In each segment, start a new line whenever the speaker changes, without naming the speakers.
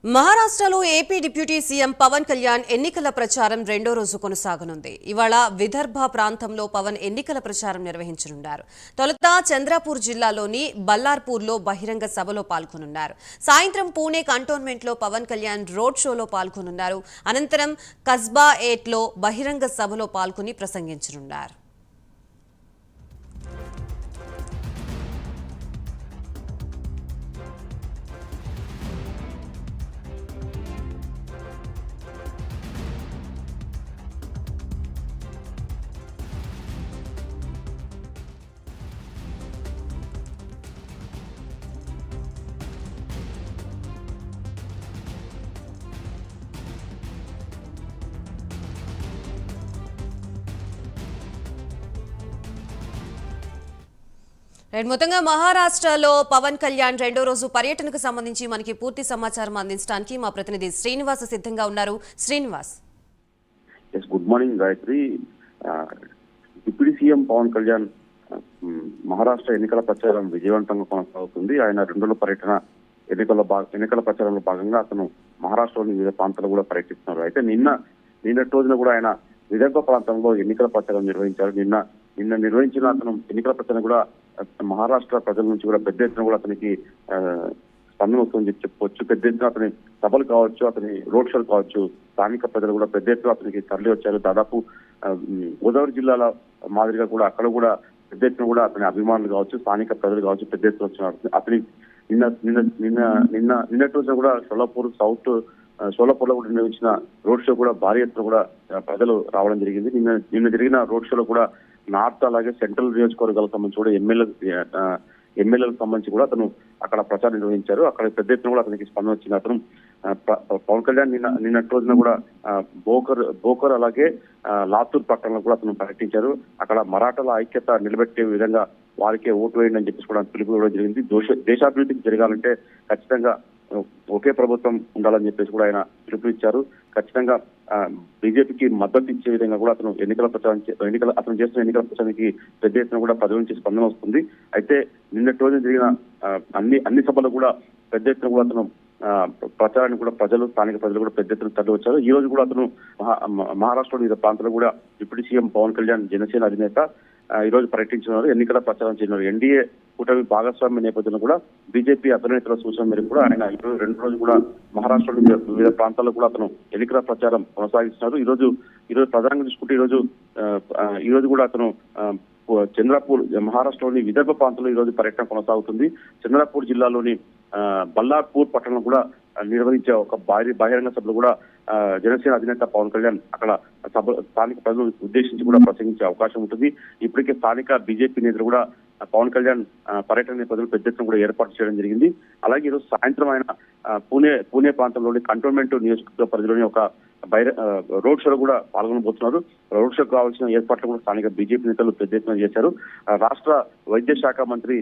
మహారాష్ట్రలో AP deputy CM Pawan Kalyan ఎన్నికల ప్రచారం రెండో రోజు కొనసాగనుంది. ఇవాళ విదర్భ ప్రాంతంలో పవన్ ఎన్నికల ప్రచారం నిర్వహించనున్నారు. తొలుత చంద్రపూర్ జిల్లాలోని బల్లార్పూర్లో బహిరంగ సభలో పాల్గొనున్నారు. సాయంత్రం పూణే కంటోన్మెంట్లో పవన్ కళ్యాణ్ రోడ్ షోలో పాల్గొనున్నారు. అనంతరం కస్బా 8లో బహిరంగ సభలో పాల్గొని ప్రసంగించనున్నారు. మొత్తంగా మహారాష్ట్రలో పవన్ కళ్యాణ్ రెండో రోజు పర్యటనకు సంబంధించి మనకి పూర్తి సమాచారం అందించడానికి మా ప్రతినిధి శ్రీనివాస్ సిద్ధంగా ఉన్నారు. Srinivas,
good morning Gayatri. Deputy CM Pawan Kalyan Maharashtra ఎన్నికల ప్రచారం విజయవంతంగా కొనసాగుతుంది. ఆయన రెండో పర్యటన ఎన్నికల ప్రచారంలో భాగంగా అతను మహారాష్ట్రలోని వివిధ ప్రాంతాలు కూడా పర్యటిస్తున్నారు. అయితే నిన్నటి రోజున కూడా ఆయన విదర్భ ప్రాంతంలో ఎన్నికల ప్రచారం నిర్వహించారు. నిన్న నిర్వహించిన అతను ఎన్నికల ప్రచారం కూడా మహారాష్ట్ర ప్రజల నుంచి కూడా పెద్ద ఎత్తున కూడా అతనికి స్పందన వస్తుందని చెప్పుకోవచ్చు. పెద్ద ఎత్తున అతని సభలు కావచ్చు, అతని రోడ్ షోలు కావచ్చు, స్థానిక ప్రజలు కూడా పెద్ద ఎత్తున అతనికి తరలి వచ్చారు. దాదాపు గోదావరి జిల్లాల మాదిరిగా కూడా అక్కడ కూడా పెద్ద ఎత్తున కూడా అతని అభిమానులు కావచ్చు, స్థానిక ప్రజలు కావచ్చు పెద్ద ఎత్తున వచ్చినారు. అతని నిన్నటి రోజున కూడా సోలాపూర్ లో కూడా నిర్వహించిన రోడ్ షో కూడా భారీ ఎత్తున కూడా ప్రజలు రావడం జరిగింది. నిన్న జరిగిన రోడ్ షోలో కూడా నార్త్ అలాగే సెంట్రల్ నియోజకవర్గాలకు సంబంధించి కూడా ఎమ్మెల్యేలకు సంబంధించి కూడా అతను అక్కడ ప్రచారం నిర్వహించారు. అక్కడ పెద్ద ఎత్తున కూడా అతనికి స్పందన వచ్చింది. అతను పవన్ కళ్యాణ్ నిన్నటి రోజున కూడా బోకర్ అలాగే లాతూర్ పట్టణంలో కూడా అతను పర్యటించారు. అక్కడ మరాఠాల ఐక్యత నిలబెట్టే విధంగా వారికే ఓటు వేయండి అని చెప్పేసి కూడా పిలుపు ఇవ్వడం జరిగింది. దేశాభివృద్ధికి జరగాలంటే ఖచ్చితంగా ఒకే ప్రభుత్వం ఉండాలని చెప్పేసి కూడా ఆయన పిలుపునిచ్చారు. ఖచ్చితంగా బీజేపీకి మద్దతు ఇచ్చే విధంగా కూడా అతను అతను చేస్తున్న ఎన్నికల ప్రచారానికి పెద్ద ఎత్తున కూడా ప్రజల నుంచి స్పందన వస్తుంది. అయితే నిన్నటి రోజున జరిగిన అన్ని సభలు కూడా పెద్ద ఎత్తున కూడా అతను ప్రచారాన్ని కూడా స్థానిక ప్రజలు కూడా పెద్ద ఎత్తున తరలి వచ్చారు. ఈ రోజు కూడా అతను మహారాష్ట్రలోని వివిధ ప్రాంతాల్లో కూడా డిప్యూటీ సీఎం పవన్ కళ్యాణ్ జనసేన అధినేత ఈ రోజు పర్యటించినారు. ఎన్నికల ప్రచారం చేయనున్నారు. ఎన్డీఏ కూటమి భాగస్వామ్య నేపథ్యంలో కూడా బీజేపీ అగ్రనేతల సూచన మేరకు కూడా ఆయన రెండు రోజులు కూడా మహారాష్ట్రలో వివిధ ప్రాంతాల్లో కూడా అతను ఎన్నికల ప్రచారం కొనసాగిస్తున్నారు. ఈ రోజు ప్రధానంగా చూసుకుంటే ఈ రోజు కూడా అతను చంద్రపూర్ మహారాష్ట్రలోని విదర్భ ప్రాంతంలో ఈ రోజు పర్యటన కొనసాగుతుంది. చంద్రపూర్ జిల్లాలోని బల్లార్పూర్ పట్టణంలో కూడా నిర్వహించే ఒక బహిరంగ సభలో కూడా జనసేన అధినేత పవన్ కళ్యాణ్ అక్కడ స్థానిక ప్రజలను ఉద్దేశించి కూడా ప్రసంగించే అవకాశం ఉంటుంది. ఇప్పటికే స్థానిక బీజేపీ నేతలు కూడా పవన్ కళ్యాణ్ పర్యటన నేపథ్యంలో పెద్ద ఎత్తున కూడా ఏర్పాటు చేయడం జరిగింది. అలాగే ఈరోజు సాయంత్రం ఆయన పూణే ప్రాంతంలోని కంటోన్మెంట్ నియోజకవర్గ పరిధిలోని ఒక రోడ్ షోలో కూడా పాల్గొనబోతున్నారు. రోడ్ షోకు కావాల్సిన ఏర్పాట్లు కూడా స్థానిక బీజేపీ నేతలు పెద్ద ఎత్తున చేశారు. రాష్ట్ర వైద్య శాఖ మంత్రి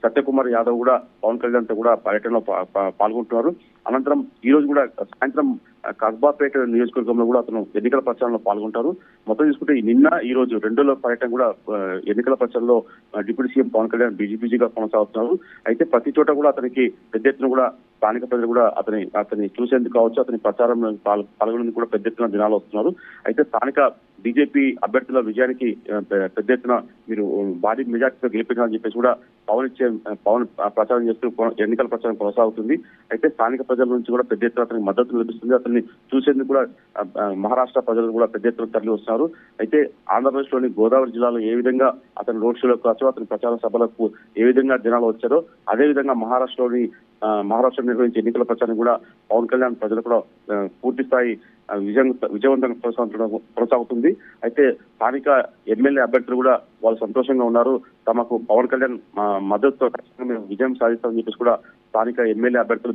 సత్యకుమార్ యాదవ్ కూడా పవన్ కళ్యాణ్ తో కూడా పర్యటనలో పాల్గొంటున్నారు. అనంతరం ఈ రోజు కూడా సాయంత్రం కస్బాపేట నియోజకవర్గంలో కూడా అతను ఎన్నికల ప్రచారంలో పాల్గొంటారు. మొత్తం చూసుకుంటే ఈ రోజు రెండో పర్యటన కూడా ఎన్నికల ప్రచారంలో డిప్యూటీ సీఎం పవన్ కళ్యాణ్ బిజీగా కొనసాగుతున్నారు. అయితే ప్రతి చోట కూడా అతనికి పెద్ద ఎత్తున కూడా స్థానిక ప్రజలు కూడా అతని చూసేందుకు కావచ్చు, అతని ప్రచారంలో పాల్గొనేందుకు కూడా పెద్ద ఎత్తున జనాలు వస్తున్నారు. అయితే స్థానిక బీజేపీ అభ్యర్థుల విజయానికి పెద్ద ఎత్తున మీరు భారీ మెజార్టీతో గెలిపించాలని చెప్పేసి కూడా పవన్ ప్రచారం చేస్తూ ఎన్నికల ప్రచారం కొనసాగుతుంది. అయితే స్థానిక ప్రజల నుంచి కూడా పెద్ద ఎత్తున అతనికి మద్దతు లభిస్తుంది. అతన్ని చూసేందుకు కూడా మహారాష్ట్ర ప్రజలు కూడా పెద్ద ఎత్తున తరలి వస్తున్నారు. అయితే ఆంధ్రప్రదేశ్ లోని గోదావరి జిల్లాలో ఏ విధంగా అతని రోడ్ షోలకు కావచ్చు, అతని ప్రచార సభలకు ఏ విధంగా జనాలు వచ్చారో అదే విధంగా మహారాష్ట్ర నిర్వహించే ఎన్నికల ప్రచారం కూడా పవన్ కళ్యాణ్ ప్రజలు కూడా పూర్తి స్థాయి విజయవంతంగా కొనసాగుతుంది. అయితే స్థానిక ఎమ్మెల్యే అభ్యర్థులు కూడా వాళ్ళు సంతోషంగా ఉన్నారు. తమకు పవన్ కళ్యాణ్ మద్దతుతో ఖచ్చితంగా మేము విజయం సాధిస్తామని చెప్పేసి కూడా స్థానిక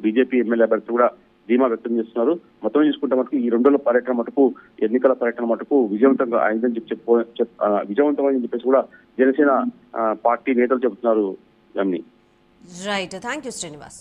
బీజేపీ ఎమ్మెల్యే అభ్యర్థులు కూడా ధీమా వ్యక్తం చేస్తున్నారు. మొత్తం చూసుకుంటే మటుకు ఈ రెండో పర్యటన మటుకు ఎన్నికల పర్యటన మటుకు విజయవంతంగా అయిందని విజయవంతమైందని చెప్పేసి కూడా జనసేన పార్టీ నేతలు చెబుతున్నారు.
Right, thank you Srinivas.